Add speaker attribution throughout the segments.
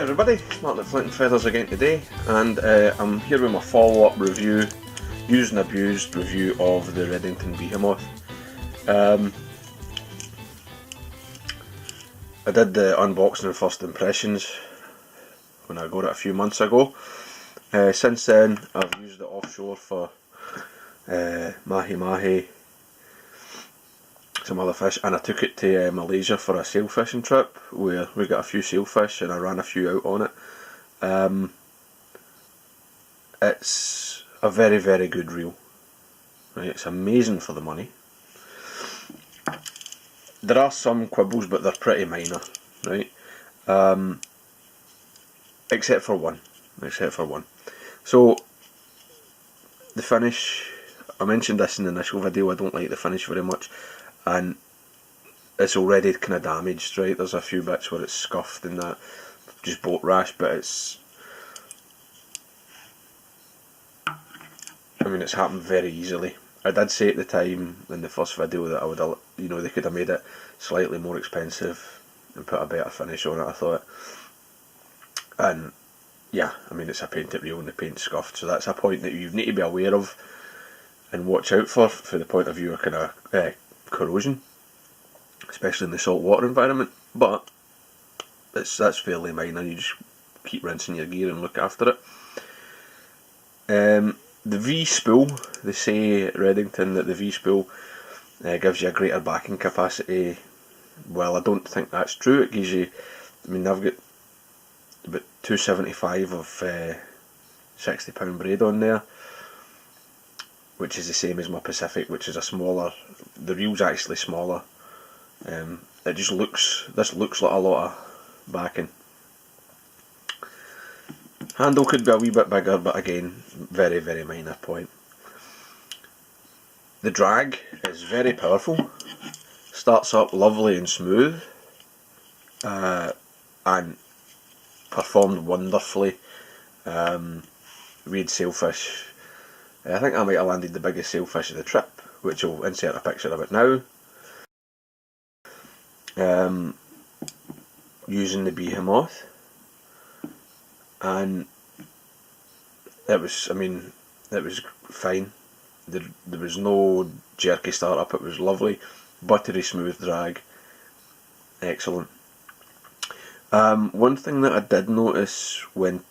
Speaker 1: Hi everybody, Martin at Flint and Feathers again today, and I'm here with my follow-up review, used and abused review of the Redington Behemoth. I did the unboxing and first impressions when I got it a few months ago. Since then I've used it offshore for mahi, some other fish, and I took it to Malaysia for a sail fishing trip where we got a few sailfish and I ran a few out on it. It's a very, very good reel. Right, it's amazing for the money. There are some quibbles, but they're pretty minor, right? Except for one. So the finish, I mentioned this in the initial video, I don't like the finish very much, and it's already kind of damaged, right? There's a few bits where it's scuffed and that, just boat rash, but it's happened very easily. I did say at the time in the first video that I would, they could have made it slightly more expensive and put a better finish on it, I thought. And yeah, it's a painted reel and the paint's scuffed, so that's a point that you need to be aware of and watch out for the point of view of kind of corrosion, especially in the saltwater environment. But that's fairly minor. You just keep rinsing your gear and look after it. The V-spool, they say at Redington that the V-spool gives you a greater backing capacity. Well, I don't think that's true. It gives you, I've got about 275 of 60-pound braid on there, which is the same as my Pacific, which is a smaller, the reel's actually smaller. It just this looks like a lot of backing. Handle could be a wee bit bigger, but again, very, very minor point. The drag is very powerful, starts up lovely and smooth, and performed wonderfully. Reed sailfish, I think I might have landed the biggest sailfish of the trip, which I'll insert a picture of it now. Using the Behemoth, and it was fine. There was no jerky start up, it was lovely, buttery smooth drag, excellent. One thing that I did notice when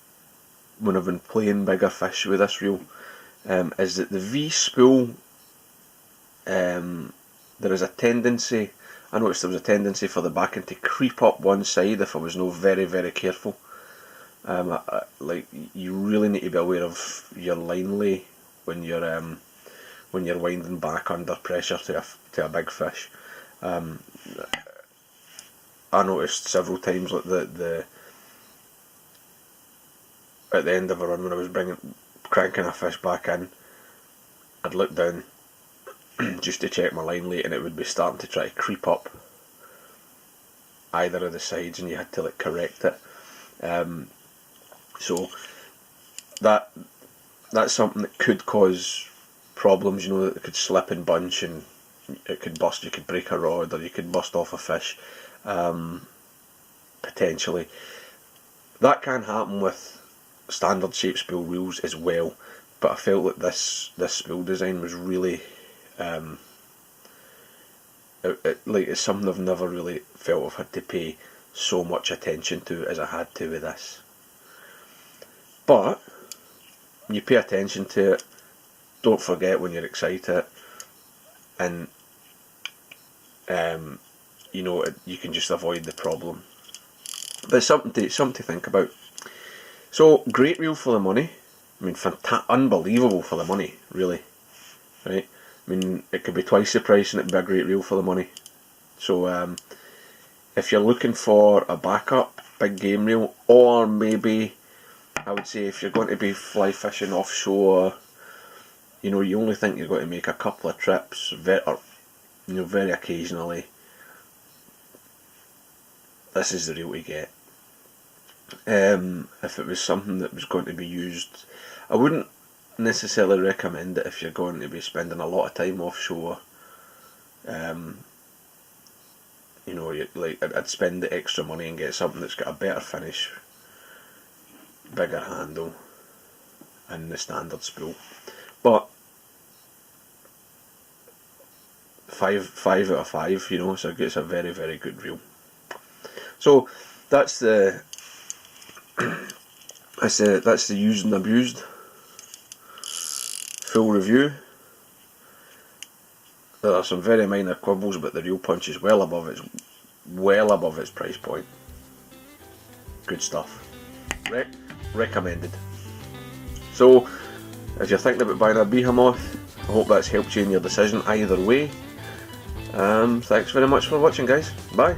Speaker 1: I've been playing bigger fish with this reel is that the V-spool, I noticed there was a tendency for the backing to creep up one side if I was not very, very careful. You really need to be aware of your line lay when you're winding back under pressure to a big fish. I noticed several times at the end of a run when I was cranking a fish back in, I'd look down just to check my line lay, and it would be starting to try to creep up either of the sides, and you had to correct it. So that's something that could cause problems. That it could slip and bunch, and it could bust. You could break a rod, or you could bust off a fish, potentially. That can happen with standard shape spool reels as well, but I felt that this spool design was really it's something I've never really felt I've had to pay so much attention to as I had to with this. But you pay attention to it, don't forget when you're excited, and you can just avoid the problem. But it's something to think about. So great reel for the money. Unbelievable for the money, really. Right? It could be twice the price and it'd be a great reel for the money. So if you're looking for a backup big game reel, or maybe I would say if you're going to be fly fishing offshore, you only think you're going to make a couple of trips, very occasionally, this is the reel to get. If it was something that was going to be used, I wouldn't necessarily recommend it if you're going to be spending a lot of time offshore. I'd spend the extra money and get something that's got a better finish bigger handle and the standard spool, but 5 out of 5, you know, so it's a very, very good reel. So that's the that's the used and abused full review. There are some very minor quibbles, but the reel punch is well above its price point. Good stuff. Recommended. So if you're thinking about buying a Behemoth, I hope that's helped you in your decision either way. Thanks very much for watching, guys. Bye.